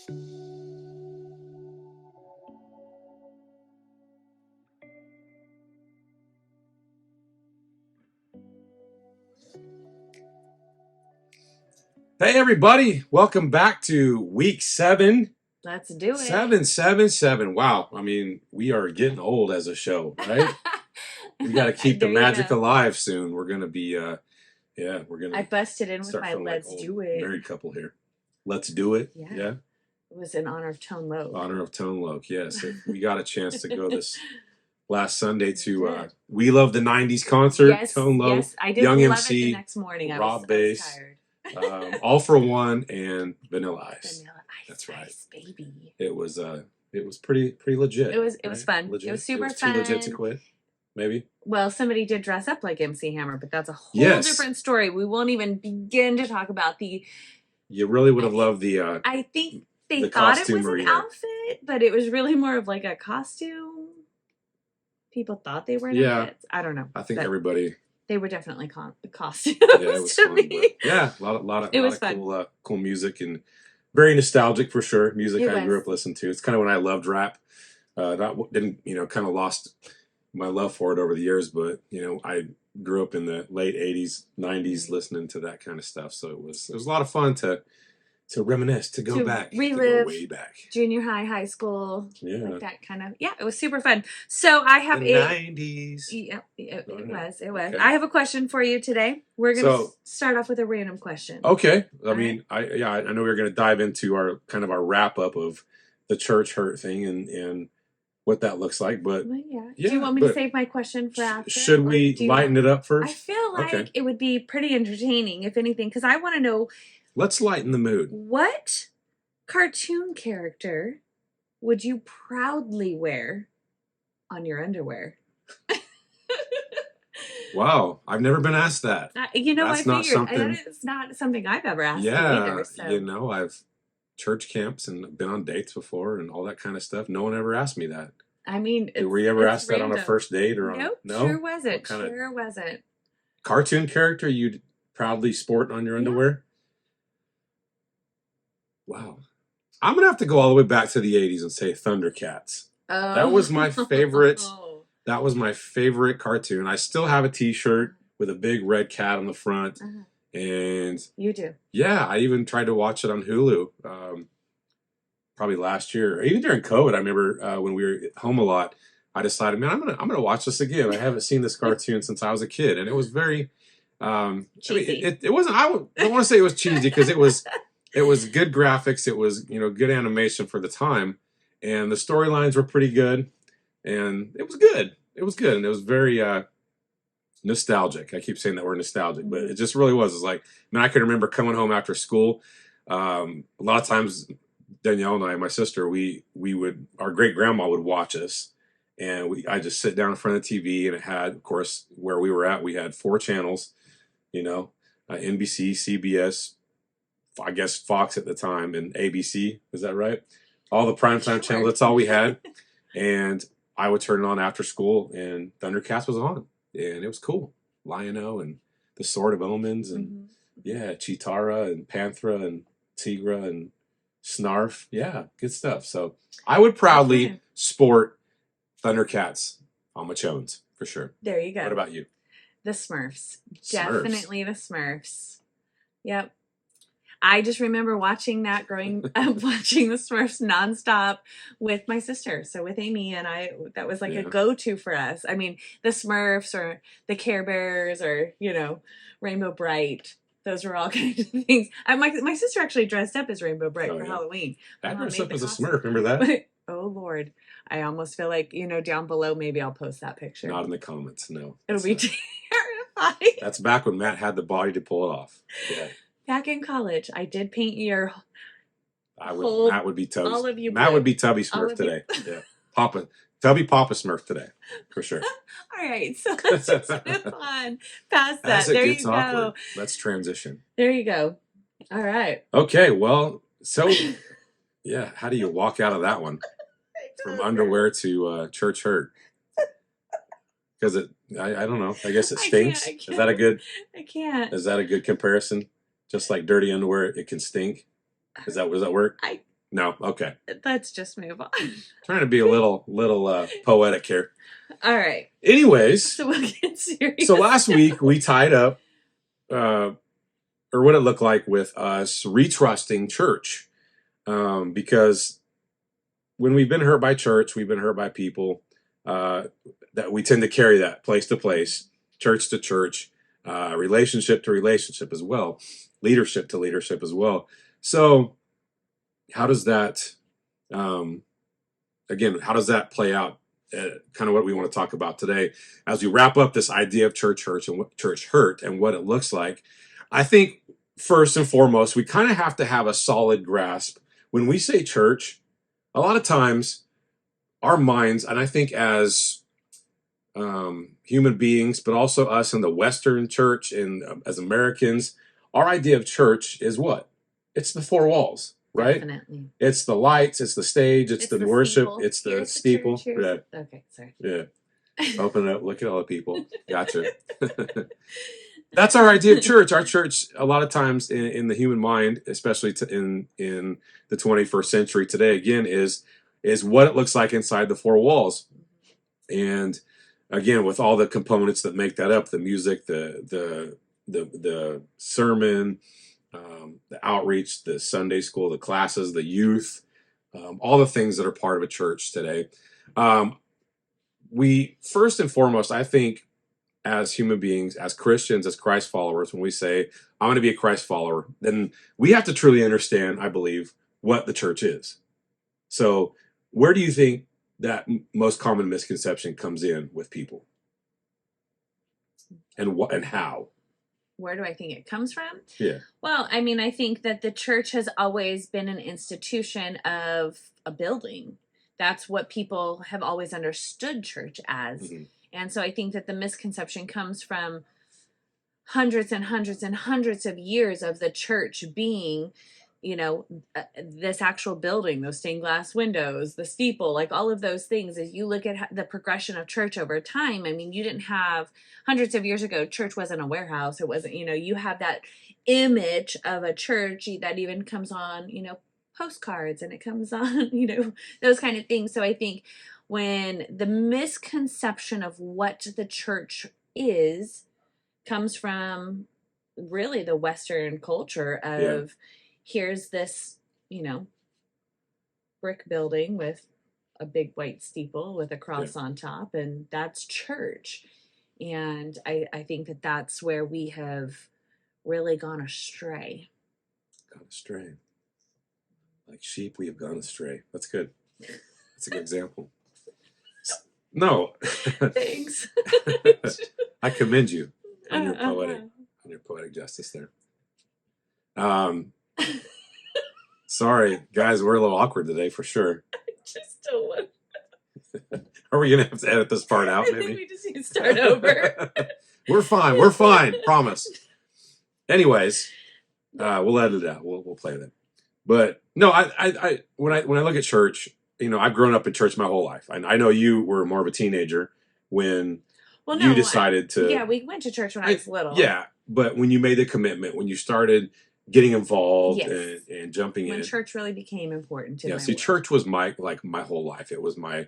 Hey everybody, welcome back to week 7. Let's do it. 777. Wow, I mean, we are getting old as a show, right? We got to keep the magic alive soon. We're gonna be, we're gonna. I busted in with my "Let's do it" married couple here. Let's do it. Yeah. It was in honor of Tone Loc. Honor of Tone Loc. Yes, we got a chance to go this last Sunday to We Love the '90s concert. Yes, Tone Loc, yes, I did. Young love MC, it the next morning. Rob I was Bass. tired. All for One and Vanilla Ice. Vanilla Ice. That's right, Ice, baby. It was pretty legit. It was fun. Legit. It was super fun. Too legit to quit, maybe. Well, somebody did dress up like MC Hammer, but that's a whole different story. We won't even begin to talk about the. You really would have loved the. I think they thought it was an outfit, but it was really more of like a costume. People thought they were outfits. I don't know. I think everybody. They were definitely costumes. Yeah, it was fun. Yeah, a lot of cool music and very nostalgic for sure. Music I grew up listening to. It's kind of when I loved rap. Didn't kind of lost my love for it over the years, but I grew up in the late '80s, '90s listening to that kind of stuff. So it was a lot of fun to reminisce, to go back, relive, to go way back. Junior high school, like that kind of. Yeah, it was super fun. So I have the '90s. Yeah, it was. Okay. I have a question for you today. We're gonna start off with a random question. Okay. I mean, I know we're gonna dive into our wrap up of the church hurt thing and what that looks like, but do you want me to save my question for after? Should we lighten it up first? I feel like it would be pretty entertaining, if anything, because I want to know. Let's lighten the mood. What cartoon character would you proudly wear on your underwear? Wow, I've never been asked that. I figured it's not something I've ever asked either. So. I've church camps and been on dates before and all that kind of stuff. No one ever asked me that. I mean, were you ever asked that on a first date or nope, no? Sure wasn't. Sure wasn't. Cartoon character you'd proudly sport on your underwear? Wow. I'm going to have to go all the way back to the 80s and say Thundercats. Oh. That was my favorite. That was my favorite cartoon. I still have a t-shirt with a big red cat on the front. And you do? Yeah, I even tried to watch it on Hulu probably last year. Even during COVID, I remember when we were at home a lot, I decided, man, I'm gonna watch this again. I haven't seen this cartoon since I was a kid. And it was very cheesy. I mean, it wasn't, I don't want to say it was cheesy because it was good graphics. It was, good animation for the time. And the storylines were pretty good. And it was good. It was good. And it was very nostalgic. I keep saying that word nostalgic, but it just really was. It's like, man, I can remember coming home after school. A lot of times, Danielle and I, my sister, our great grandma would watch us. And I just sit down in front of the TV, and it had, of course, where we were at, we had 4 channels, NBC, CBS, I guess Fox at the time, and ABC. Is that right? All the primetime channels. That's all we had. And I would turn it on after school, and Thundercats was on, and it was cool. Lion-O and the Sword of Omens, and Chitara and Panthra and Tigra and Snarf. Yeah, good stuff. So I would proudly sport Thundercats on my chones for sure. There you go. What about you? The Smurfs. Definitely the Smurfs. Yep. I just remember watching that growing up, watching the Smurfs nonstop with my sister. So with Amy and I, that was like a go-to for us. I mean, the Smurfs or the Care Bears or, Rainbow Bright. Those were all kinds of things. My sister actually dressed up as Rainbow Bright for Halloween. I dressed up as a Smurf. Remember that? Oh, Lord. I almost feel like, down below, maybe I'll post that picture. Not in the comments, no. It'll be terrifying. That's back when Matt had the body to pull it off. Yeah. Back in college, I did paint your Matt would be Tubby. All of you. Matt would be Tubby Smurf today. Yeah. Tubby Papa Smurf today, for sure. All right, so let's just move on past that. There you go. Let's transition. There you go. All right. Okay, well, so, how do you walk out of that one? From underwear to church hurt? Because I don't know. I guess it stinks. I can't. Is that a good? I can't. Is that a good comparison? Just like dirty underwear, it can stink. Does that work? No? Okay. Let's just move on. Trying to be a little poetic here. All right. Anyways. So we'll get serious. So last week we tied up, or what it looked like with us retrusting church. Because when we've been hurt by church, we've been hurt by people, that we tend to carry that place to place, church to church, relationship to relationship as well, leadership to leadership as well. So how does that, again, how does that play out? Kind of what we want to talk about today as we wrap up this idea of church hurt and what it looks like. I think first and foremost, we kind of have to have a solid grasp. When we say church, a lot of times our minds, and I think as human beings, but also us in the Western church and as Americans, our idea of church is what? It's the four walls, right? Definitely. It's the lights, it's the stage, it's the worship, steeple. it's the Here's steeple. church, Yeah. Okay, sorry. Yeah. Open it up, look at all the people. Gotcha. That's our idea of church. Our church, a lot of times in the human mind, especially in the 21st century today, again, is what it looks like inside the four walls. And again, with all the components that make that up, the music, the sermon, the outreach, the Sunday school, the classes, the youth, all the things that are part of a church today. We first and foremost, I think, as human beings, as Christians, as Christ followers, when we say, I'm going to be a Christ follower, then we have to truly understand, I believe, what the church is. So where do you think that most common misconception comes in with people? And what and how? Where do I think it comes from? Yeah. Well, I mean, I think that the church has always been an institution of a building. That's what people have always understood church as. Mm-hmm. And so I think that the misconception comes from hundreds and hundreds and hundreds of years of the church being, this actual building, those stained glass windows, the steeple, like all of those things. As you look at the progression of church over time, I mean, you didn't have hundreds of years ago, church wasn't a warehouse. It wasn't, you have that image of a church that even comes on, postcards, and it comes on, those kind of things. So I think when the misconception of what the church is comes from really the Western culture of here's this, brick building with a big white steeple with a cross on top, and that's church. And I think that that's where we have really gone astray. Gone astray. Like sheep, we have gone astray. That's good. That's a good example. No. Thanks. I commend you on your poetic justice there. Sorry, guys, we're a little awkward today for sure. I just don't want. Are we gonna have to edit this part out? Maybe we just need to start over. We're fine. We're fine. Promise. Anyways, we'll edit it out. We'll play that. But no, I when I look at church, I've grown up in church my whole life. I know you were more of a teenager when you decided to. Yeah, we went to church when I was little. Yeah, but when you made the commitment, when you started getting involved and jumping in, when church really became important to me. Yeah, church was my whole life. It was my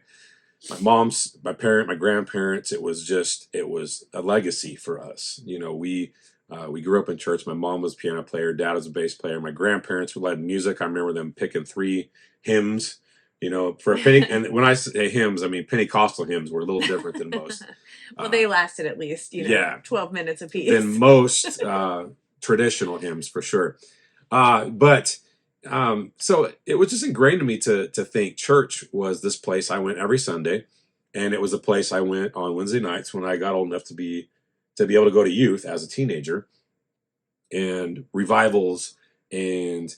mom's, my grandparents. It was a legacy for us. We grew up in church. My mom was a piano player. Dad was a bass player. My grandparents led music. I remember them picking 3 hymns, for a penny. And when I say hymns, I mean Pentecostal hymns were a little different than most. Well, they lasted at least, 12 minutes apiece. Than most traditional hymns, for sure. So it was just ingrained to me to think church was this place I went every Sunday, and it was a place I went on Wednesday nights when I got old enough to be able to go to youth as a teenager, and revivals and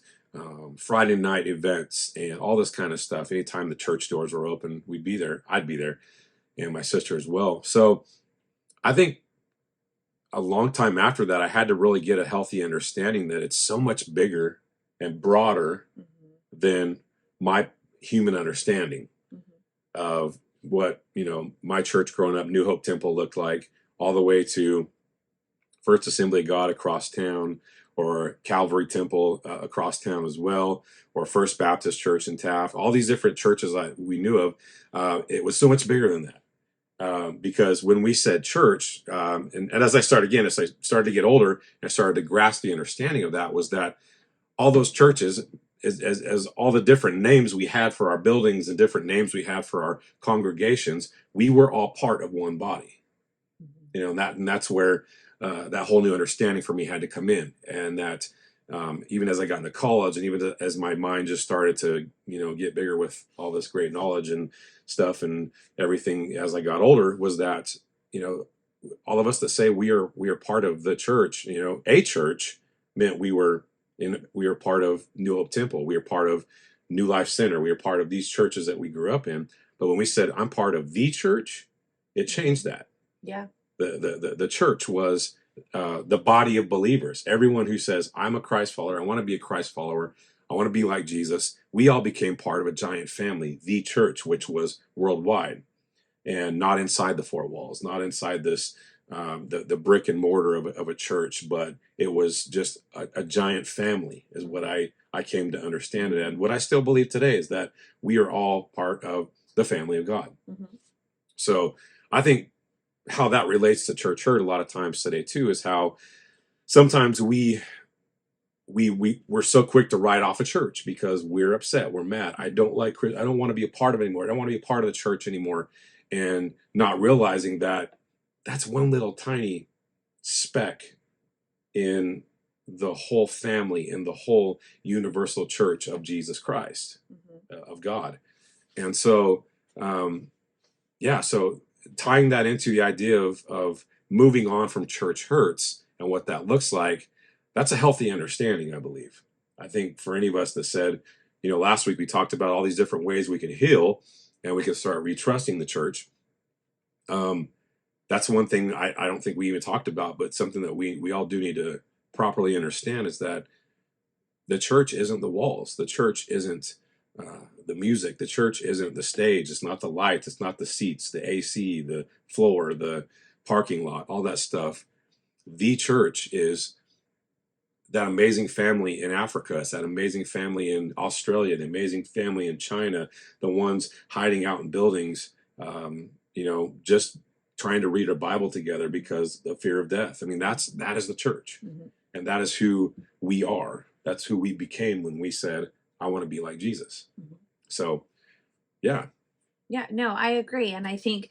Friday night events and all this kind of stuff. Anytime the church doors were open, we'd be there. I'd be there, and my sister as well. So I think a long time after that, I had to really get a healthy understanding that it's so much bigger and broader than my human understanding of what, my church growing up, New Hope Temple looked like, all the way to First Assembly of God across town, or Calvary Temple across town as well, or First Baptist Church in Taft. All these different churches that we knew of, it was so much bigger than that. Because when we said church, and as I started to get older, and I started to grasp the understanding of that, was that all those churches, as all the different names we had for our buildings and different names we had for our congregations, we were all part of one body. You know, and that's where that whole new understanding for me had to come in, and that even as I got into college, and even as my mind just started to, you know, get bigger with all this great knowledge and stuff and everything as I got older, was that, you know, all of us that say we are part of the church, you know, a church, meant we were part of New Hope Temple, we were part of New Life Center, we were part of these churches that we grew up in. But when we said I'm part of the church, it changed that. Yeah. The church was the body of believers. Everyone who says, I'm a Christ follower, I want to be a Christ follower, I want to be like Jesus, we all became part of a giant family, the church, which was worldwide and not inside the four walls, not inside this, the brick and mortar of a church, but it was just a giant family, is what I came to understand it. And what I still believe today is that we are all part of the family of God. Mm-hmm. So I think how that relates to church hurt a lot of times today too is how sometimes we're so quick to write off a church because we're upset, we're mad. I don't want to be a part of it anymore. I don't want to be a part of the church anymore, and not realizing that that's one little tiny speck in the whole family, in the whole universal church of Jesus Christ, of God. And so, so tying that into the idea of moving on from church hurts and what that looks like, that's a healthy understanding, I believe. I think for any of us that said, you know, last week we talked about all these different ways we can heal and we can start retrusting the church. That's one thing I don't think we even talked about, but something that we all do need to properly understand is that the church isn't the walls. The church isn't the music. The church isn't the stage. It's not the lights. It's not the seats, the AC, the floor, the parking lot, all that stuff. The church is that amazing family in Africa. It's that amazing family in Australia, the amazing family in China, the ones hiding out in buildings, you know, just trying to read a Bible together because of fear of death. I mean, that is the church. Mm-hmm. And that is who we are. That's who we became when we said, I want to be like Jesus. Mm-hmm. So, yeah. Yeah, no, I agree. And I think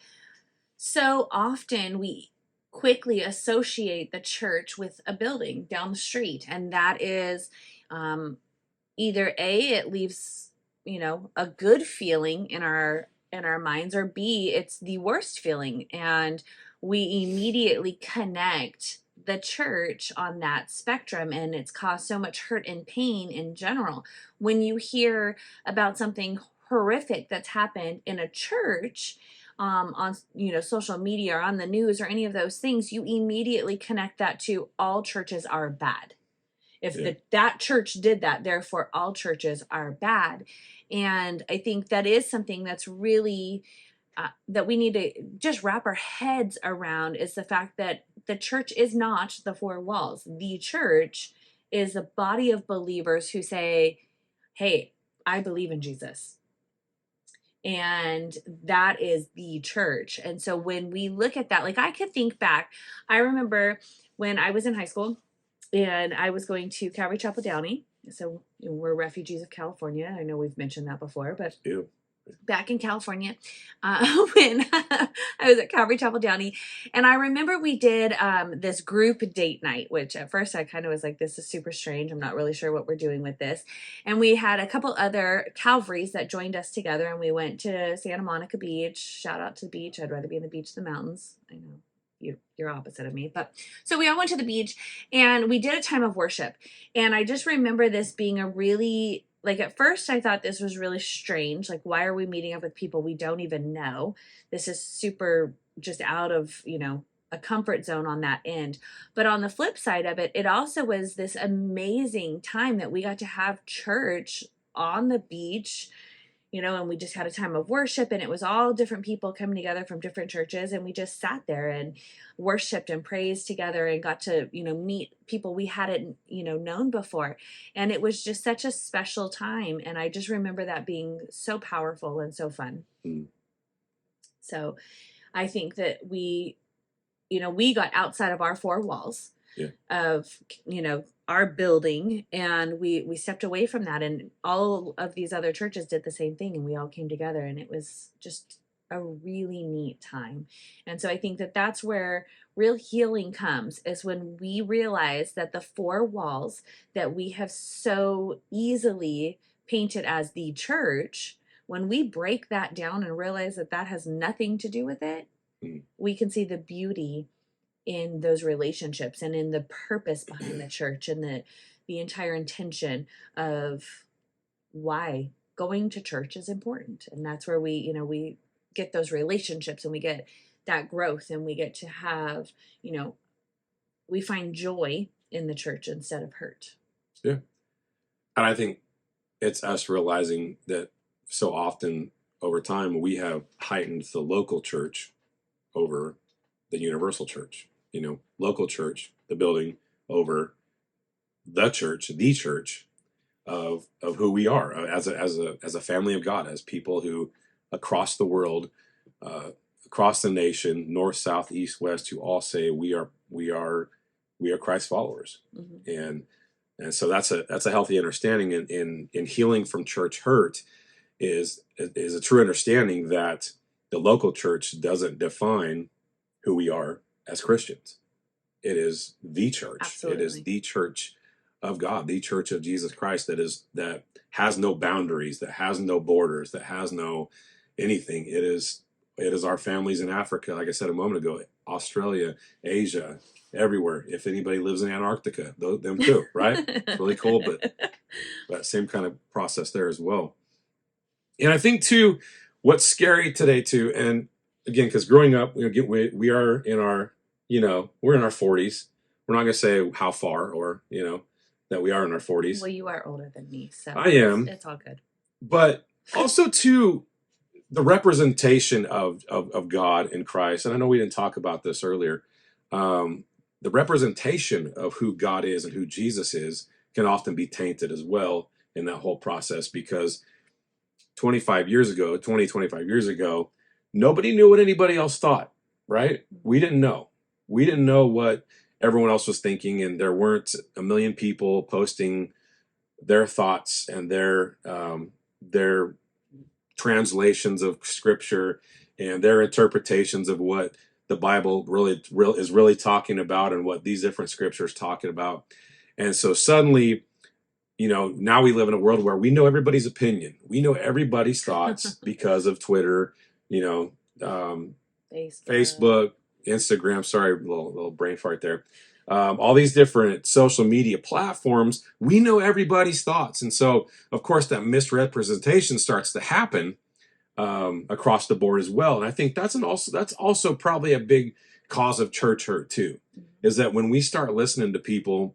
so often we quickly associate the church with a building down the street. And that is either A, it leaves, you know, a good feeling in our minds, or B, it's the worst feeling. And we immediately connect the church on that spectrum, and it's caused so much hurt and pain in general. When you hear about something horrific that's happened in a church, on, you know, social media or on the news or any of those things, you immediately connect that to all churches are bad. If that church did that, therefore all churches are bad. And I think that is something that's really that we need to just wrap our heads around, is the fact that the church is not the four walls. The church is a body of believers who say, hey, I believe in Jesus. And that is the church. And so when we look at that, like I could think back, I remember when I was in high school and I was going to Calvary Chapel Downey. So we're refugees of California. I know we've mentioned that before, but back in California, when I was at Calvary Chapel Downey, and I remember we did this group date night, which at first I kind of was like, this is super strange. I'm not really sure what we're doing with this. And we had a couple other Calvaries that joined us together, and we went to Santa Monica Beach. Shout out to the beach. I'd rather be in the beach than the mountains. I know. You're opposite of me. But so we all went to the beach and we did a time of worship. And I just remember this being a really, like, at first I thought this was really strange. Like, why are we meeting up with people we don't even know? This is super just out of, you know, a comfort zone on that end. But on the flip side of it, it also was this amazing time that we got to have church on the beach, and we just had a time of worship, and it was all different people coming together from different churches, and we just sat there and worshiped and praised together and got to, meet people we hadn't, known before. And it was just such a special time. And I just remember that being so powerful and so fun. Mm. So I think that we got outside of our four walls of, our building, and we stepped away from that, and all of these other churches did the same thing, and we all came together, and it was just a really neat time. And so I think that that's where real healing comes, is when we realize that the four walls that we have so easily painted as the church, when we break that down and realize that that has nothing to do with it, we can see the beauty in those relationships and in the purpose behind the church and the entire intention of why going to church is important. And that's where we get those relationships, and we get that growth, and we get to have, we find joy in the church instead of hurt. Yeah. And I think it's us realizing that so often over time we have heightened the local church over the universal church. Local church, the building, over the church of who we are as a family of God, as people who across the world, across the nation, north, south, east, west, who all say we are Christ followers. Mm-hmm. And so that's a healthy understanding in healing from church hurt is a true understanding that the local church doesn't define who we are as Christians. It is the church. Absolutely. It is the church of God, the church of Jesus Christ that has no boundaries, that has no borders, that has no anything. It is our families in Africa, like I said a moment ago, Australia, Asia, everywhere. If anybody lives in Antarctica, them too, right? It's really cold, but that same kind of process there as well. And I think too, what's scary today too, and again, because growing up, we are in our, we're in our 40s. We're not going to say how far, or that we are in our 40s. Well, you are older than me, so I am. It's all good. But also too, the representation of God in Christ, and I know we didn't talk about this earlier. The representation of who God is and who Jesus is can often be tainted as well in that whole process, because 25 years ago, nobody knew what anybody else thought, right? We didn't know. We didn't know what everyone else was thinking, and there weren't a million people posting their thoughts and their translations of scripture and their interpretations of what the Bible is really talking about, and what these different scriptures talking about. And so suddenly, now we live in a world where we know everybody's opinion. We know everybody's thoughts because of Twitter, Facebook, Instagram. Sorry, little brain fart there. All these different social media platforms, we know everybody's thoughts. And so, of course, that misrepresentation starts to happen across the board as well. And I think that's also probably a big cause of church hurt too, is that when we start listening to people,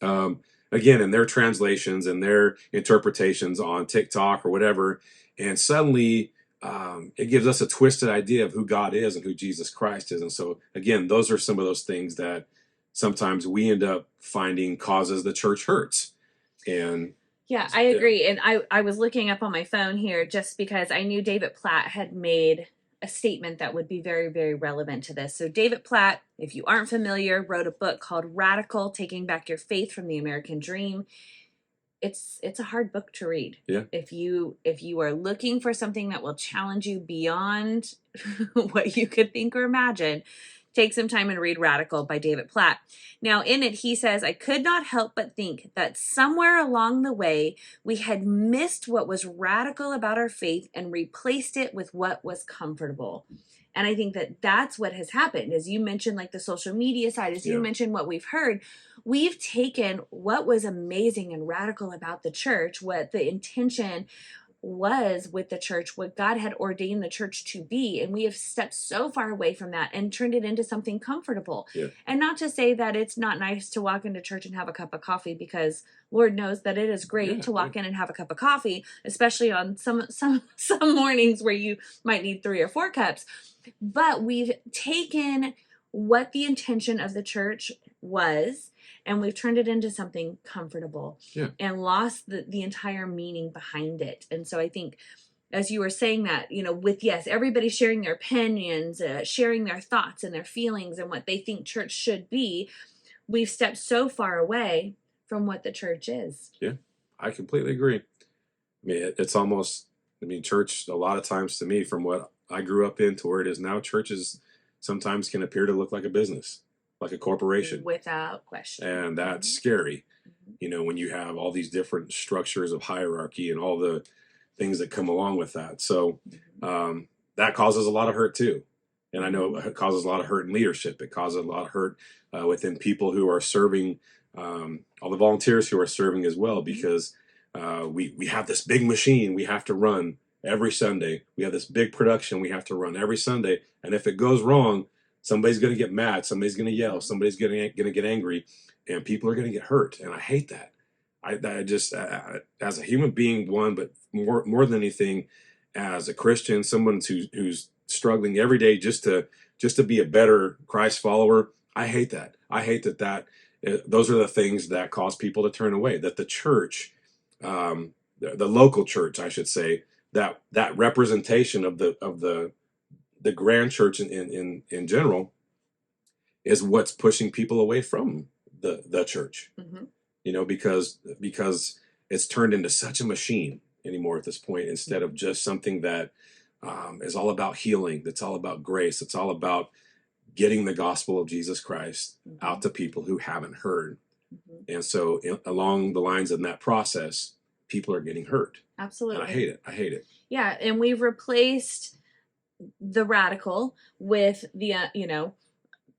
again, in their translations and their interpretations on TikTok or whatever, and suddenly it gives us a twisted idea of who God is and who Jesus Christ is. And so, again, those are some of those things that sometimes we end up finding causes the church hurts. And yeah, I agree. And I was looking up on my phone here just because I knew David Platt had made a statement that would be very, very relevant to this. So David Platt, if you aren't familiar, wrote a book called Radical: Taking Back Your Faith from the American Dream. It's a hard book to read. Yeah. If you are looking for something that will challenge you beyond what you could think or imagine, take some time and read Radical by David Platt. Now, in it, he says, I could not help but think that somewhere along the way, we had missed what was radical about our faith and replaced it with what was comfortable. And I think that that's what has happened. As you mentioned, like the social media side, as you mentioned what we've heard, we've taken what was amazing and radical about the church, what the intention was with the church, what God had ordained the church to be. And we have stepped so far away from that and turned it into something comfortable. Yeah. And not to say that it's not nice to walk into church and have a cup of coffee, because Lord knows that it is great to walk in and have a cup of coffee, especially on some mornings where you might need 3 or 4 cups. But we've taken what the intention of the church was, and we've turned it into something comfortable, and lost the entire meaning behind it. And so I think, as you were saying that, with, yes, everybody sharing their opinions, sharing their thoughts and their feelings and what they think church should be, we've stepped so far away from what the church is. Yeah, I completely agree. I mean, it's almost, church, a lot of times to me, from what I grew up in to where it is now, churches sometimes can appear to look like a business, like a corporation. Without question. And that's scary, when you have all these different structures of hierarchy and all the things that come along with that. So that causes a lot of hurt too. And I know it causes a lot of hurt in leadership. It causes a lot of hurt within people who are serving, all the volunteers who are serving as well, because we have this big machine we have to run every Sunday. We have this big production we have to run every Sunday. And if it goes wrong, somebody's going to get mad. Somebody's going to yell. Somebody's going to get angry, and people are going to get hurt. And I hate that. I just, as a human being, but more than anything, as a Christian, someone who's struggling every day just to be a better Christ follower, I hate that. I hate that those are the things that cause people to turn away. That the church, the local church, I should say, that representation of the grand church in general is what's pushing people away from the church. Because it's turned into such a machine anymore at this point, instead of just something that is all about healing, that's all about grace, it's all about getting the gospel of Jesus Christ out to people who haven't heard. And so along the lines of that process, people are getting hurt. Absolutely. And I hate it. Yeah. And we've replaced the radical with the,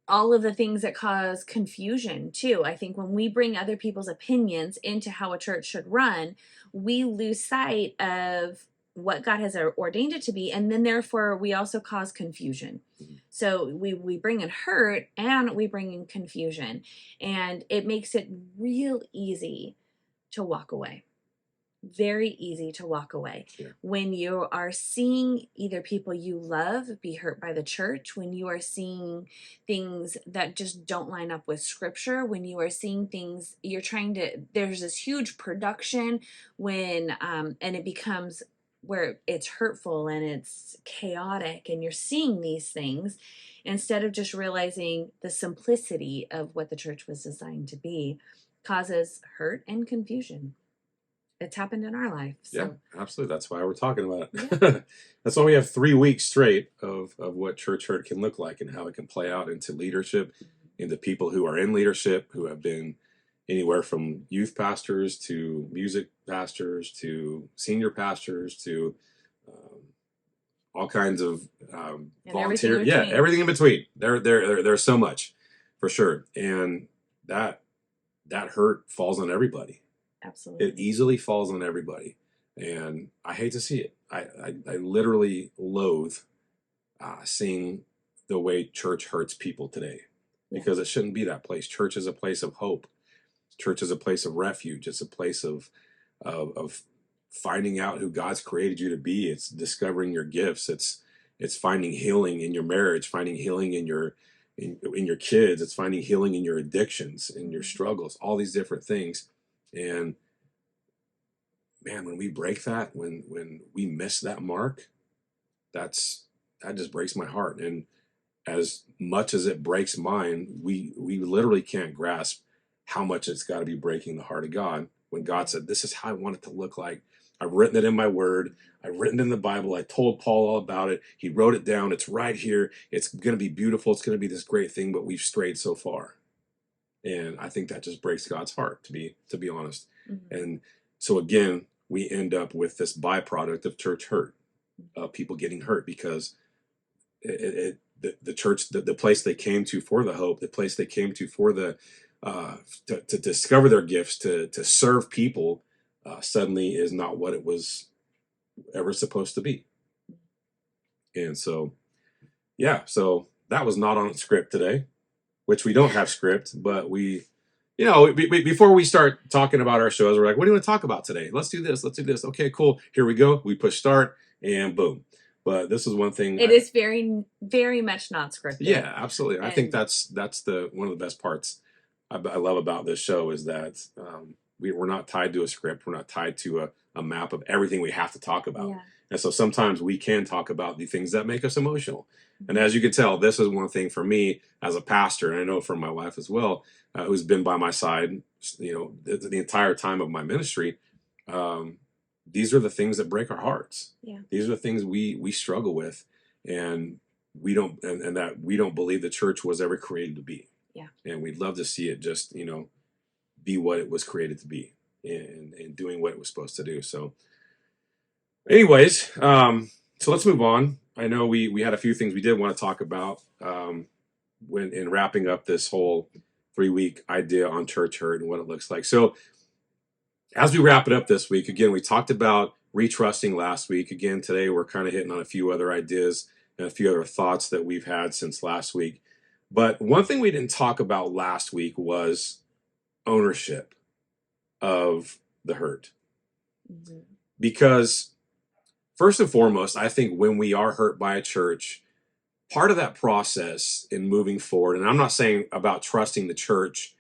all of the things that cause confusion too. I think when we bring other people's opinions into how a church should run, we lose sight of what God has ordained it to be. And then therefore we also cause confusion. So we bring in hurt and we bring in confusion, and it makes it real easy to walk away. Very easy to walk away when you are seeing either people you love be hurt by the church, when you are seeing things that just don't line up with scripture, when you are seeing things there's this huge production when and it becomes where it's hurtful and it's chaotic, and you're seeing these things instead of just realizing the simplicity of what the church was designed to be, causes hurt and confusion. It's happened in our life. So. Yeah, absolutely. That's why we're talking about it. Yeah. That's why we have 3 weeks straight of what church hurt can look like and how it can play out into leadership, into people who are in leadership, who have been anywhere from youth pastors to music pastors to senior pastors to all kinds of volunteer. Everything in between. There's so much, for sure. And that hurt falls on everybody. Absolutely. It easily falls on everybody. And I hate to see it. I literally loathe seeing the way church hurts people today, because it shouldn't be that place. Church is a place of hope. Church is a place of refuge. It's a place of finding out who God's created you to be. It's discovering your gifts. It's finding healing in your marriage, finding healing in your kids. It's finding healing in your addictions, in your struggles, all these different things. And man, when we break that, when we miss that mark, that just breaks my heart. And as much as it breaks mine, we literally can't grasp how much it's got to be breaking the heart of God when God said, this is how I want it to look like. I've written it in my word. I've written it in the Bible. I told Paul all about it. He wrote it down. It's right here. It's going to be beautiful. It's going to be this great thing, but we've strayed so far. And I think that just breaks God's heart, to be honest. And so again, we end up with this byproduct of church hurt, people getting hurt because the church, the place they came to for the hope, the place they came to for the to discover their gifts, to serve people, suddenly is not what it was ever supposed to be. And so, yeah, so that was not on script today, which we don't have script, but we, before we start talking about our shows, we're like, what do you want to talk about today? Let's do this. Let's do this. Okay, cool. Here we go. We push start and boom. But this is one thing. It is very, very much not scripted. Yeah, absolutely. And I think that's one of the best parts I love about this show is that we're not tied to a script. We're not tied to a map of everything we have to talk about. Yeah. And so sometimes we can talk about the things that make us emotional. And as you can tell, this is one thing for me as a pastor, and I know from my wife as well, who's been by my side, the entire time of my ministry. These are the things that break our hearts. Yeah. These are the things we struggle with, and we don't, and that we don't believe the church was ever created to be. Yeah. And we'd love to see it just, be what it was created to be and doing what it was supposed to do. So anyways, so let's move on. I know we had a few things we did want to talk about when in wrapping up this whole 3-week idea on church hurt and what it looks like. So as we wrap it up this week, again, we talked about retrusting last week. Again, today we're kind of hitting on a few other ideas and a few other thoughts that we've had since last week. But one thing we didn't talk about last week was ownership of the hurt. Mm-hmm. Because first and foremost, I think when we are hurt by a church, part of that process in moving forward, and I'm not saying about trusting the church,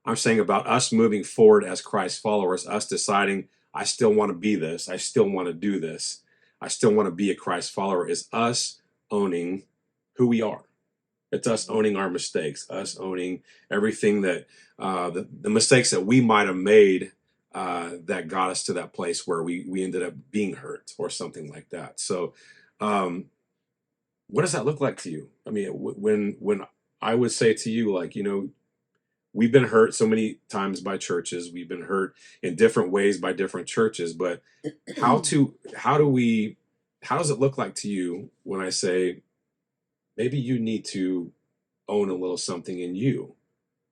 I'm saying about us moving forward as Christ followers, us deciding, I still want to be this, I still want to do this, I still want to be a Christ follower, is us owning who we are. It's us owning our mistakes, us owning everything that, the mistakes that we might have made that got us to that place where we ended up being hurt or something like that. So what does that look like to you? I mean, when I would say to you, like, we've been hurt so many times by churches, we've been hurt in different ways by different churches, but how does it look like to you when I say, maybe you need to own a little something in you?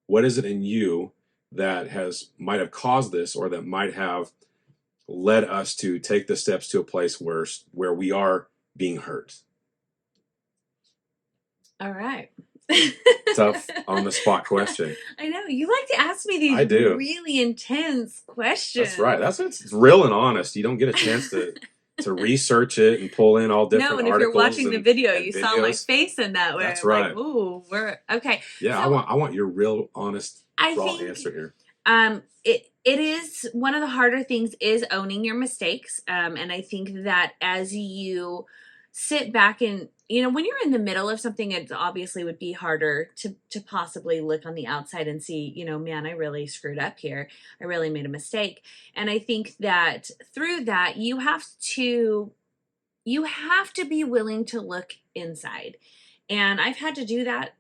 What is it in you that might have caused this, or that might have led us to take the steps to a place where we are being hurt? All right. Tough on the spot question. I know you like to ask me these really intense questions. That's right. It's real and honest. You don't get a chance to research it and pull in all different articles. No, and if you're watching the video, you saw my face in that way. That's right. Like, ooh, we're okay. Yeah, so, I want your real, honest, raw answer here. It is one of the harder things is owning your mistakes. And I think that as you sit back and, when you're in the middle of something, it obviously would be harder to possibly look on the outside and see, man, I really screwed up here. I really made a mistake. And I think that through that, you have to be willing to look inside. And I've had to do that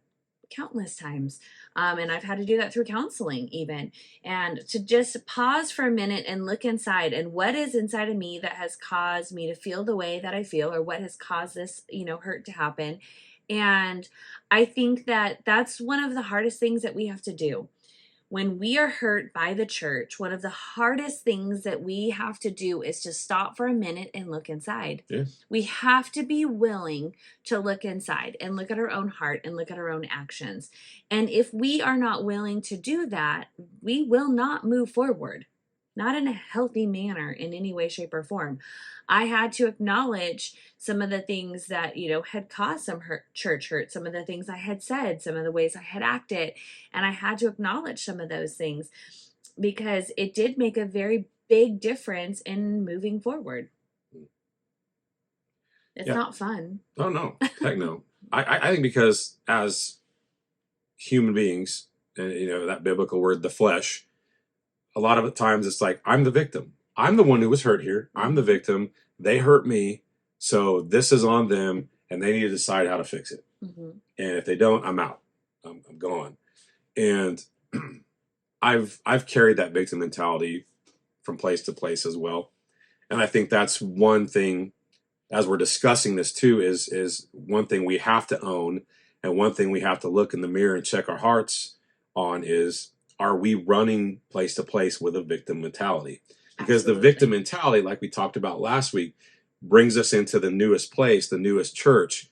countless times. And I've had to do that through counseling even. And to just pause for a minute and look inside, and what is inside of me that has caused me to feel the way that I feel, or what has caused this, hurt to happen. And I think that that's one of the hardest things that we have to do. When we are hurt by the church, one of the hardest things that we have to do is to stop for a minute and look inside. Yeah. We have to be willing to look inside and look at our own heart and look at our own actions. And if we are not willing to do that, we will not move forward, not in a healthy manner in any way, shape, or form. I had to acknowledge some of the things that, had caused some church hurt, some of the things I had said, some of the ways I had acted. And I had to acknowledge some of those things because it did make a very big difference in moving forward. It's not fun. Oh, no. Heck no. I think because as human beings, and that biblical word, the flesh, a lot of the times it's like, I'm the victim. I'm the one who was hurt here. I'm the victim. They hurt me. So this is on them, and they need to decide how to fix it. Mm-hmm. And if they don't, I'm out. I'm gone. And I've carried that victim mentality from place to place as well. And I think that's one thing, as we're discussing this too, is one thing we have to own, and one thing we have to look in the mirror and check our hearts on is, are we running place to place with a victim mentality? Because the victim mentality, like we talked about last week, brings us into the newest place, the newest church,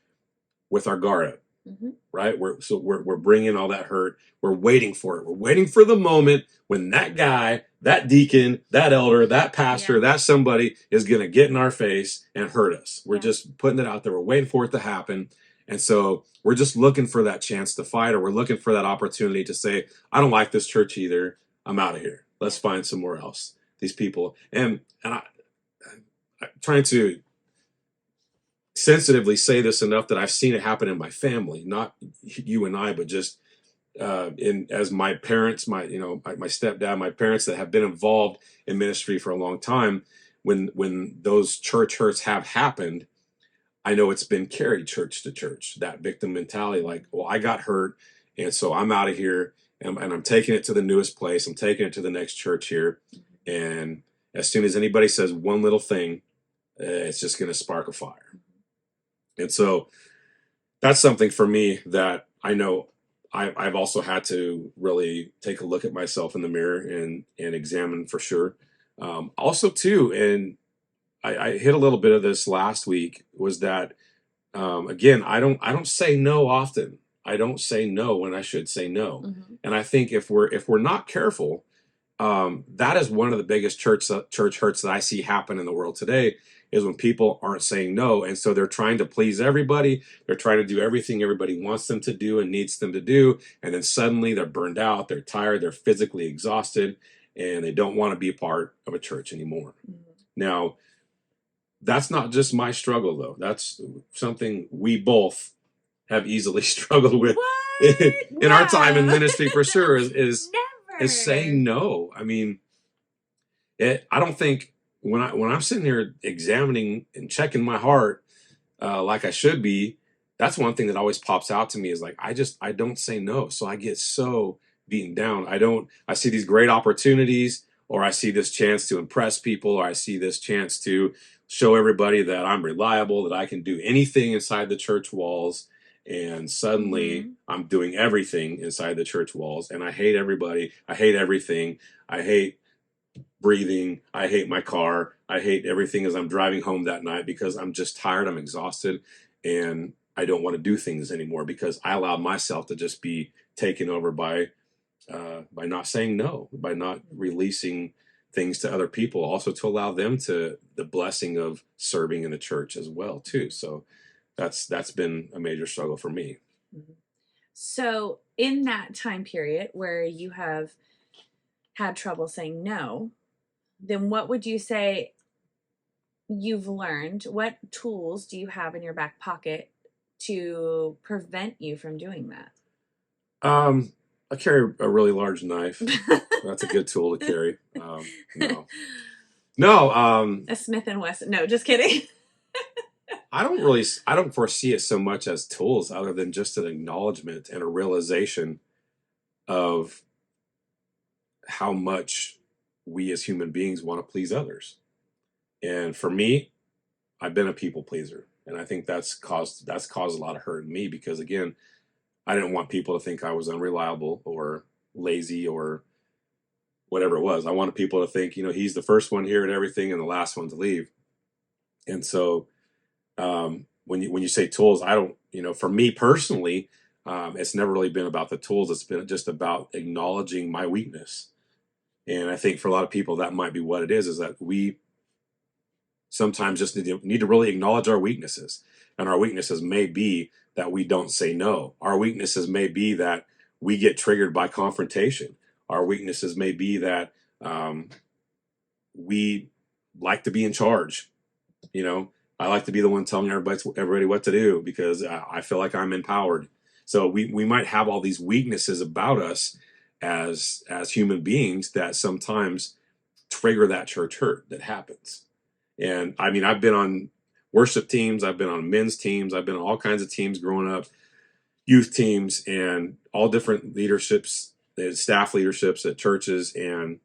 with our guard up. Mm-hmm. Right? We're bringing all that hurt. We're waiting for it. We're waiting for the moment when that guy, that deacon, that elder, that pastor, that somebody is going to get in our face and hurt us. We're just putting it out there. We're waiting for it to happen. And so we're just looking for that chance to fight, or we're looking for that opportunity to say, I don't like this church either. I'm out of here. Let's find somewhere else. These people. And I'm trying to sensitively say this enough that I've seen it happen in my family, not you and I, but just as my parents, my stepdad, my parents that have been involved in ministry for a long time. When those church hurts have happened, I know it's been carried church to church. That victim mentality, like, well, I got hurt, and so I'm out of here, and I'm taking it to the newest place. I'm taking it to the next church here, and as soon as anybody says one little thing, it's just going to spark a fire. And so that's something for me that I know I've also had to really take a look at myself in the mirror and examine for sure. Also too, and I hit a little bit of this last week, was that again, I don't say no often. I don't say no when I should say no. Mm-hmm. And I think if we're not careful, that is one of the biggest church hurts that I see happen in the world today, is when people aren't saying no. And so they're trying to please everybody. They're trying to do everything everybody wants them to do and needs them to do. And then suddenly they're burned out, they're tired, they're physically exhausted, and they don't want to be a part of a church anymore. Mm-hmm. Now, that's not just my struggle, though. That's something we both have easily struggled with in our time in ministry for sure, is saying no. I mean, I don't think when I'm sitting here examining and checking my heart like I should be, that's one thing that always pops out to me, is like, I don't say no. So I get so beaten down. I see these great opportunities, or I see this chance to impress people, or I see this chance to show everybody that I'm reliable, that I can do anything inside the church walls. And suddenly I'm doing everything inside the church walls, and I hate everybody. I hate everything. I hate breathing. I hate my car. I hate everything as I'm driving home that night, because I'm just tired. I'm exhausted, and I don't want to do things anymore, because I allowed myself to just be taken over by not saying no, by not releasing things to other people, also to allow them to the blessing of serving in the church as well too. So that's been a major struggle for me. So in that time period where you have had trouble saying no, then what would you say you've learned? What tools do you have in your back pocket to prevent you from doing that? I carry a really large knife. That's a good tool to carry. No. A Smith and Wesson. No, just kidding. I don't foresee it so much as tools, other than just an acknowledgement and a realization of how much we as human beings want to please others. And for me, I've been a people pleaser, and I think that's caused a lot of hurt in me, because again, I didn't want people to think I was unreliable or lazy or whatever it was. I wanted people to think, he's the first one here at everything and the last one to leave. And so when you say tools, I don't, for me personally, it's never really been about the tools. It's been just about acknowledging my weakness. And I think for a lot of people, that might be what it is that we sometimes just need to really acknowledge our weaknesses. And our weaknesses may be that we don't say no. Our weaknesses may be that we get triggered by confrontation. Our weaknesses may be that we like to be in charge. I like to be the one telling everybody what to do, because I feel like I'm empowered. So we might have all these weaknesses about us as human beings that sometimes trigger that church hurt that happens. And I mean, I've been on worship teams, I've been on men's teams, I've been on all kinds of teams growing up, youth teams, and all different leaderships, staff leaderships at churches. And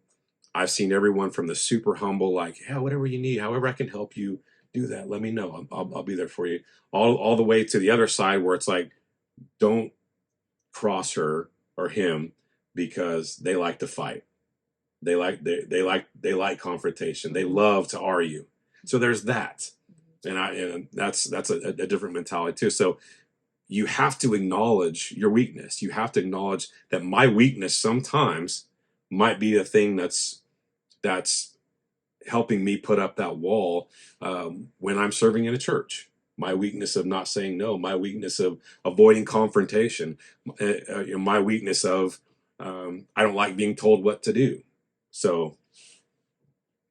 I've seen everyone from the super humble, like, yeah, whatever you need, however I can help you do that, let me know. I'll be there for you. All the way to the other side where it's like, don't cross her or him, because they like to fight. They like confrontation. They love to argue. So there's that. And that's a different mentality too. So you have to acknowledge your weakness. You have to acknowledge that my weakness sometimes might be the thing that's helping me put up that wall when I'm serving in a church. My weakness of not saying no, my weakness of avoiding confrontation, my weakness of I don't like being told what to do. So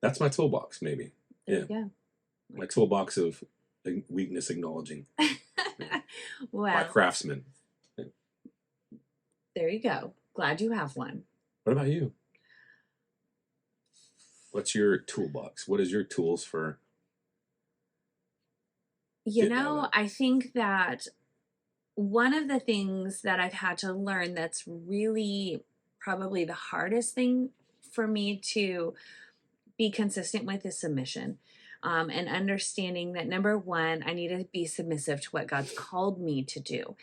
that's my toolbox, maybe. Yeah. My toolbox of weakness acknowledging. Well, by craftsmen. There you go. Glad you have one. What about you? What's your toolbox? What is your tools for? I think that one of the things that I've had to learn that's really probably the hardest thing for me to be consistent with is submission. And understanding that number one, I need to be submissive to what God's called me to do.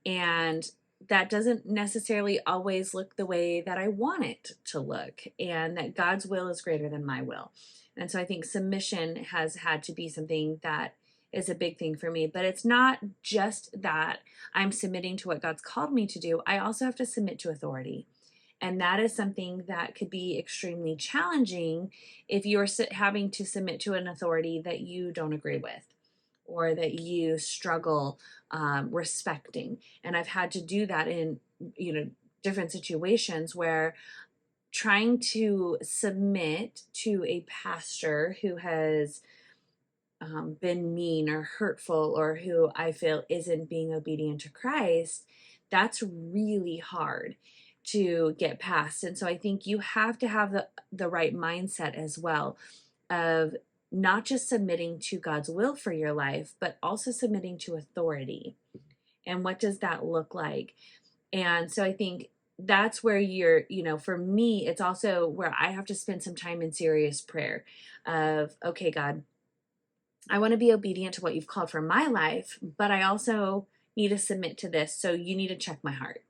And that doesn't necessarily always look the way that I want it to look, and that God's will is greater than my will. And so I think submission has had to be something that is a big thing for me. But it's not just that I'm submitting to what God's called me to do. I also have to submit to authority. And that is something that could be extremely challenging if you're having to submit to an authority that you don't agree with or that you struggle respecting. And I've had to do that in, different situations where trying to submit to a pastor who has been mean or hurtful or who I feel isn't being obedient to Christ, that's really hard to get past. And so I think you have to have the right mindset as well of not just submitting to God's will for your life, but also submitting to authority. And what does that look like? And so I think that's where for me, it's also where I have to spend some time in serious prayer of, okay, God, I want to be obedient to what you've called for my life, but I also need to submit to this. So you need to check my heart.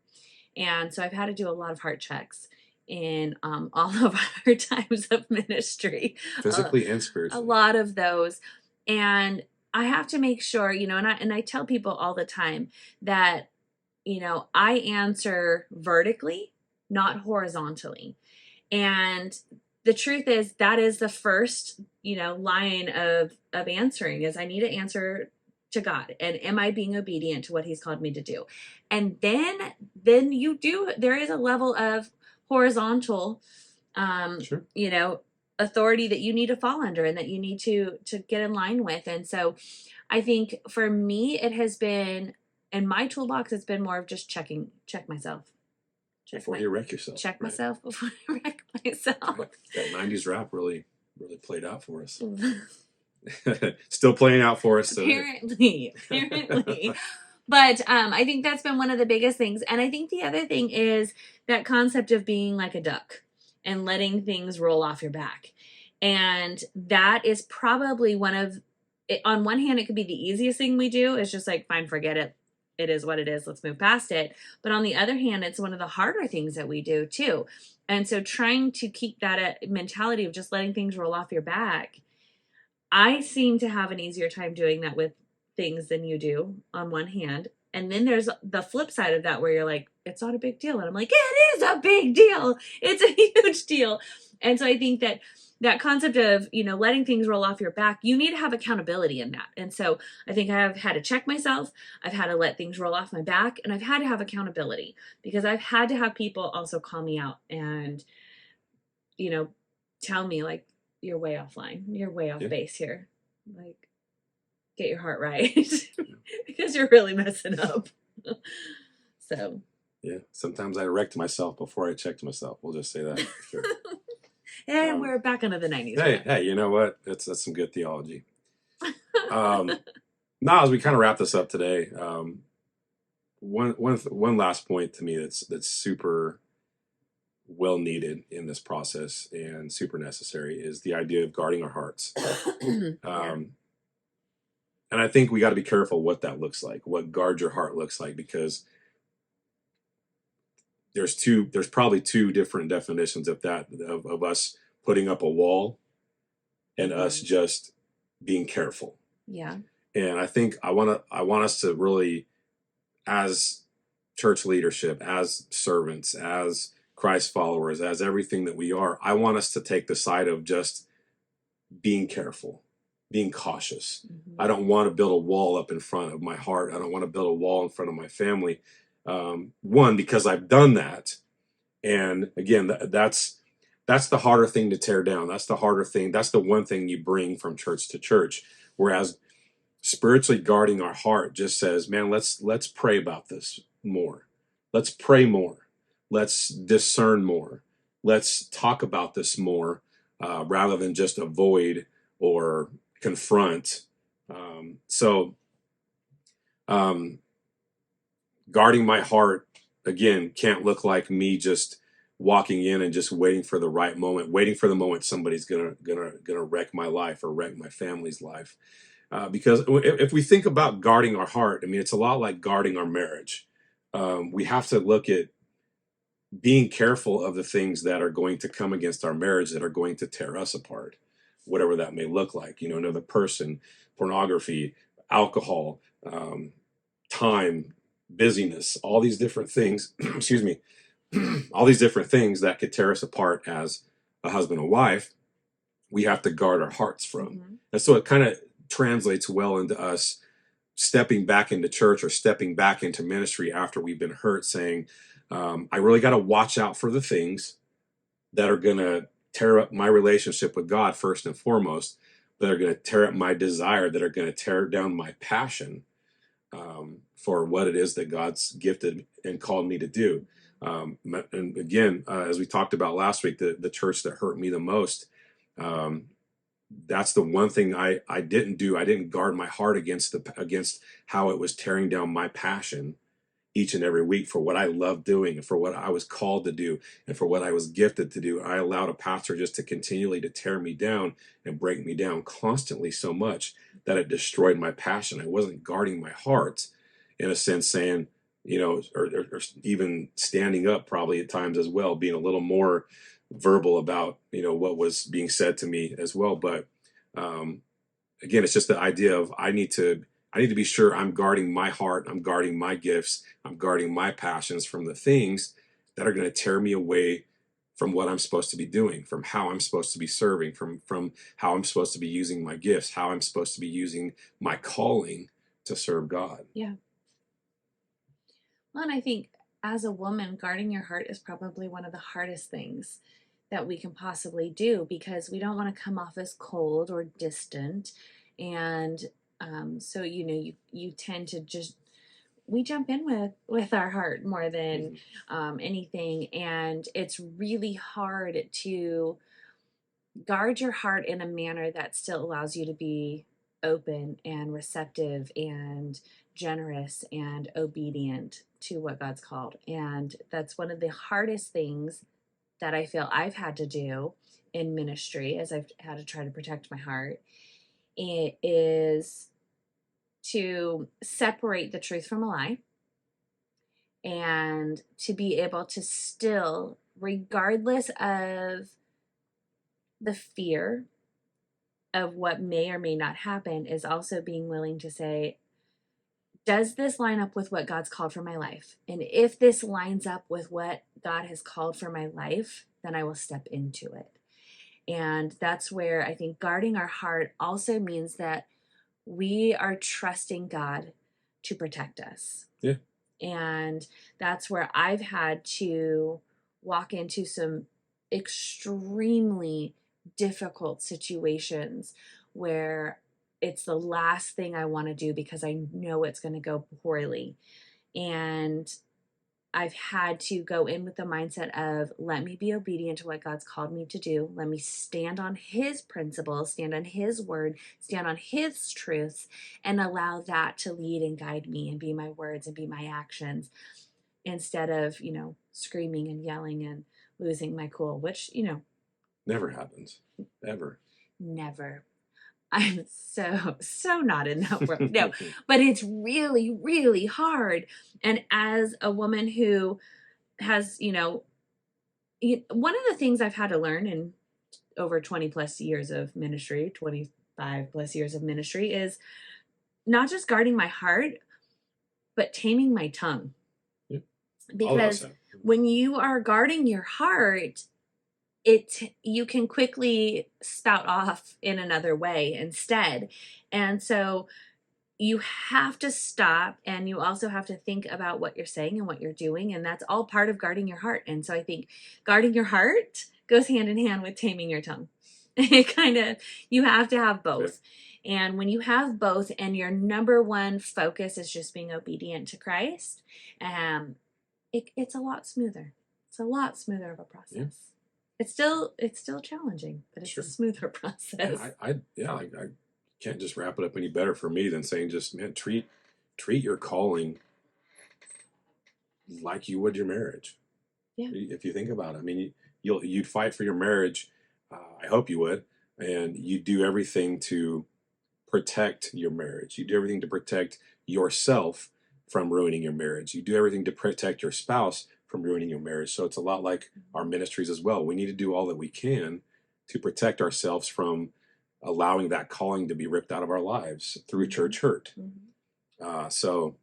And so I've had to do a lot of heart checks in all of our times of ministry. Physically and spiritually. A lot of those. And I have to make sure, and I tell people all the time that, I answer vertically, not horizontally. And the truth is that is the first, line of answering is I need to answer to God. And am I being obedient to what he's called me to do? And then there is a level of horizontal, sure. Authority that you need to fall under and that you need to get in line with. And so I think for me, it has been, in my toolbox, it's been more of just check myself. Before you wreck yourself. Check myself before I wreck myself. That 90s rap really played out for us. Still playing out for us. Apparently. But I think that's been one of the biggest things. And I think the other thing is that concept of being like a duck and letting things roll off your back. And that is probably on one hand, it could be the easiest thing we do. It's just like, fine, forget it. It is what it is. Let's move past it. But on the other hand, it's one of the harder things that we do too. And so trying to keep that mentality of just letting things roll off your back, I seem to have an easier time doing that with things than you do on one hand. And then there's the flip side of that where you're like, it's not a big deal. And I'm like, it is a big deal. It's a huge deal. And so I think that concept of, letting things roll off your back, you need to have accountability in that. And so I think I've had to check myself. I've had to let things roll off my back, and I've had to have accountability because I've had to have people also call me out and, tell me like, you're way offline. You're way off base here. Like, get your heart right because you're really messing up. So. Yeah. Sometimes I wrecked myself before I checked myself. We'll just say that for sure. And we're back into the 90s. Hey, you know what? That's some good theology. Now, as we kind of wrap this up today, one last point to me that's super well needed in this process and super necessary is the idea of guarding our hearts. And I think we got to be careful what that looks like, what guard your heart looks like, because there's probably two different definitions of that, of us putting up a wall and us just being careful. Yeah. And I think I want us to really, as church leadership, as servants, as Christ followers, as everything that we are, I want us to take the side of just being careful, being cautious. Mm-hmm. I don't want to build a wall up in front of my heart. I don't want to build a wall in front of my family. One, because I've done that. And again, that's the harder thing to tear down. That's the harder thing. That's the one thing you bring from church to church. Whereas spiritually guarding our heart just says, man, let's pray about this more. Let's pray more. Let's discern more. Let's talk about this more, rather than just avoid or confront. So um, guarding my heart again can't look like me just walking in and just waiting for the right moment, waiting for the moment somebody's gonna wreck my life or wreck my family's life. Because if we think about guarding our heart, I mean, it's a lot like guarding our marriage. We have to look at being careful of the things that are going to come against our marriage, that are going to tear us apart, whatever that may look like. You know, another person, pornography, alcohol, time, busyness, all these different things, excuse me, all these different things that could tear us apart as a husband and wife, we have to guard our hearts from. Mm-hmm. And so it kind of translates well into us stepping back into church or stepping back into ministry after we've been hurt, saying, I really got to watch out for the things that are going to tear up my relationship with God first and foremost, that are going to tear up my desire, that are going to tear down my passion, for what it is that God's gifted and called me to do. And again, as we talked about last week, the church that hurt me the most, um, that's the one thing I didn't do. I didn't guard my heart against how it was tearing down my passion each and every week for what I love doing and for what I was called to do and for what I was gifted to do. I allowed a pastor just to continually to tear me down and break me down constantly so much that it destroyed my passion. I wasn't guarding my heart, in a sense, saying, you know, or even standing up probably at times as well, being a little more verbal about, you know, what was being said to me as well. But um, again, it's just the idea of I need to be sure I'm guarding my heart, I'm guarding my gifts, I'm guarding my passions from the things that are going to tear me away from what I'm supposed to be doing, from how I'm supposed to be serving, from how I'm supposed to be using my gifts, how I'm supposed to be using my calling to serve God. Yeah. Well, and I think as a woman, guarding your heart is probably one of the hardest things that we can possibly do, because we don't want to come off as cold or distant. And so, you know, you tend to just, we jump in with our heart more than anything. And it's really hard to guard your heart in a manner that still allows you to be open and receptive and generous and obedient to what God's called. And that's one of the hardest things that I feel I've had to do in ministry, as I've had to try to protect my heart. It is to separate the truth from a lie, and to be able to still, regardless of the fear of what may or may not happen, is also being willing to say, does this line up with what God's called for my life? And if this lines up with what God has called for my life, then I will step into it. And that's where I think guarding our heart also means that we are trusting God to protect us. Yeah. And that's where I've had to walk into some extremely difficult situations where it's the last thing I want to do because I know it's going to go poorly. And I've had to go in with the mindset of, let me be obedient to what God's called me to do. Let me stand on His principles, stand on His word, stand on His truths, and allow that to lead and guide me and be my words and be my actions, instead of, you know, screaming and yelling and losing my cool, which, you know, Never happens. Ever. never. I'm so not in that world. No, but it's really, really hard. And as a woman who has, you know, one of the things I've had to learn in over 20 plus years of ministry, 20 5+ years of ministry is not just guarding my heart, but taming my tongue. Yeah. Because when you are guarding your heart, you can quickly spout off in another way instead. And so you have to stop, and you also have to think about what you're saying and what you're doing, and that's all part of guarding your heart. And so I think guarding your heart goes hand in hand with taming your tongue. You have to have both. Okay. And when you have both and your number one focus is just being obedient to Christ, it's a lot smoother. It's a lot smoother of a process. Yeah. It's still challenging, but it's a smoother process. I can't just wrap it up any better for me than saying just, man, treat your calling like you would your marriage. Yeah. If you think about it, I mean, you'd fight for your marriage. I hope you would, and you do everything to protect your marriage. You do everything to protect yourself from ruining your marriage. You do everything to protect your spouse from ruining your marriage. So it's a lot like our ministries as well. We need to do all that we can to protect ourselves from allowing that calling to be ripped out of our lives through church hurt. Mm-hmm. So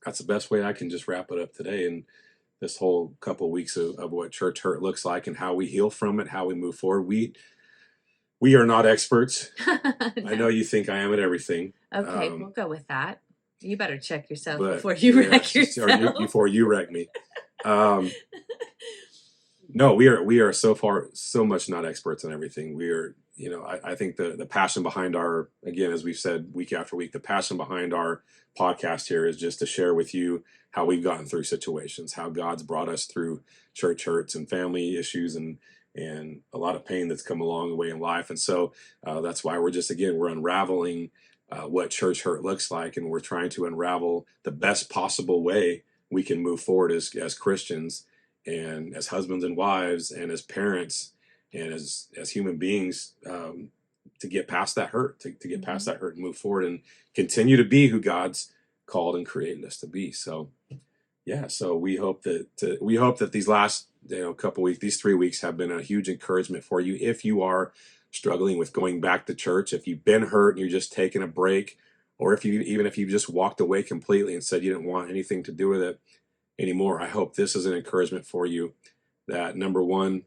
that's the best way I can just wrap it up today. And this whole couple of weeks of what church hurt looks like and how we heal from it, how we move forward. We are not experts. No. I know you think I am at everything. Okay, we'll go with that. You better check yourself before you wreck yourself. Before you wreck me. No, we are so much not experts on everything. We are, I think the passion behind again, as we've said week after week, the passion behind our podcast here is just to share with you how we've gotten through situations, how God's brought us through church hurts and family issues and a lot of pain that's come along the way in life. And so that's why we're unraveling what church hurt looks like, and we're trying to unravel the best possible way we can move forward as Christians and as husbands and wives and as parents and as human beings to get past that hurt, to get past that hurt and move forward and continue to be who God's called and created us to be. So yeah, so we hope that these last couple weeks, these 3 weeks have been a huge encouragement for you. If you are struggling with going back to church, if you've been hurt and you're just taking a break, or if you just walked away completely and said you didn't want anything to do with it anymore, I hope this is an encouragement for you that number one,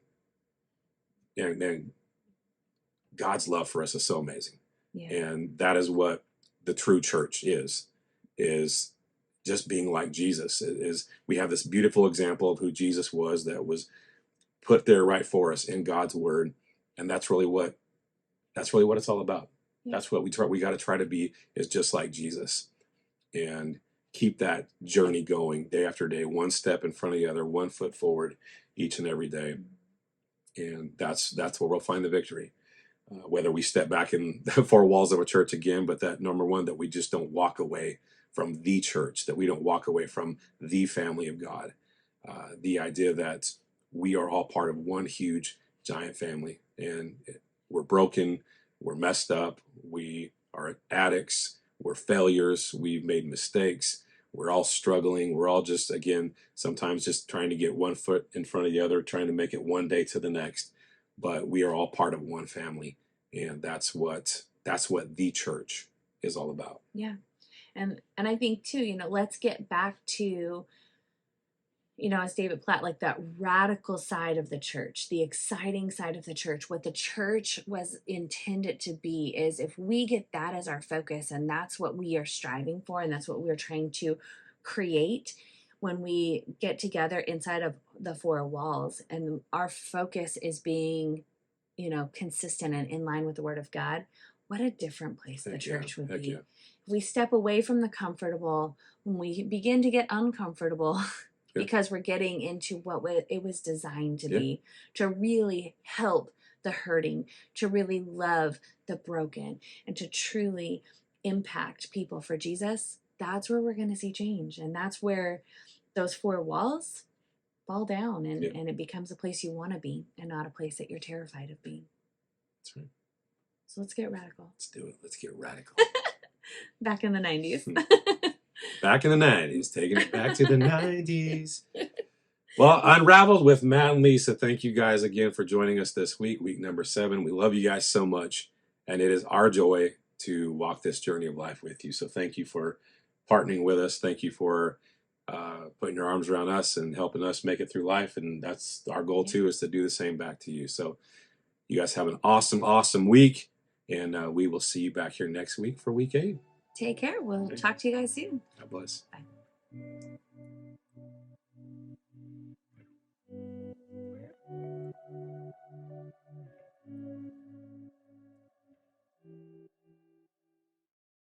and God's love for us is so amazing. Yeah. And that is what the true church is just being like Jesus. We have this beautiful example of who Jesus was that was put there right for us in God's word. And that's really what it's all about. Yeah. That's what we got to try to be, is just like Jesus, and keep that journey going day after day, one step in front of the other, one foot forward each and every day. And that's where we'll find the victory. Whether we step back in the four walls of a church again, but that number one, that we just don't walk away from the church, that we don't walk away from the family of God. The idea that we are all part of one huge giant family, and we're broken, we're messed up, we are addicts, we're failures, we've made mistakes, we're all struggling, we're all just, again, sometimes just trying to get one foot in front of the other, trying to make it one day to the next, but we are all part of one family, and that's what the church is all about. Yeah. And I think too, let's get back to, as David Platt, like that radical side of the church, the exciting side of the church. What the church was intended to be is, if we get that as our focus, and that's what we are striving for, and that's what we're trying to create when we get together inside of the four walls, and our focus is being, consistent and in line with the Word of God, what a different place the church would be. Yeah. We step away from the comfortable, when we begin to get uncomfortable, because we're getting into what it was designed to be, to really help the hurting, to really love the broken, and to truly impact people for Jesus. That's where we're going to see change. And that's where those four walls fall down, and it becomes a place you want to be, and not a place that you're terrified of being. That's right. So let's get radical. Let's do it. Let's get radical. Back in the 90s. Back in the 90s. Taking it back to the 90s. Well, Unraveled with Matt and Lisa. Thank you guys again for joining us this week number 7. We love you guys so much. And it is our joy to walk this journey of life with you. So thank you for partnering with us. Thank you for putting your arms around us and helping us make it through life. And that's our goal too, is to do the same back to you. So you guys have an awesome week. And we will see you back here next week for week 8. Take care. We'll talk to you guys soon. God bless. Bye.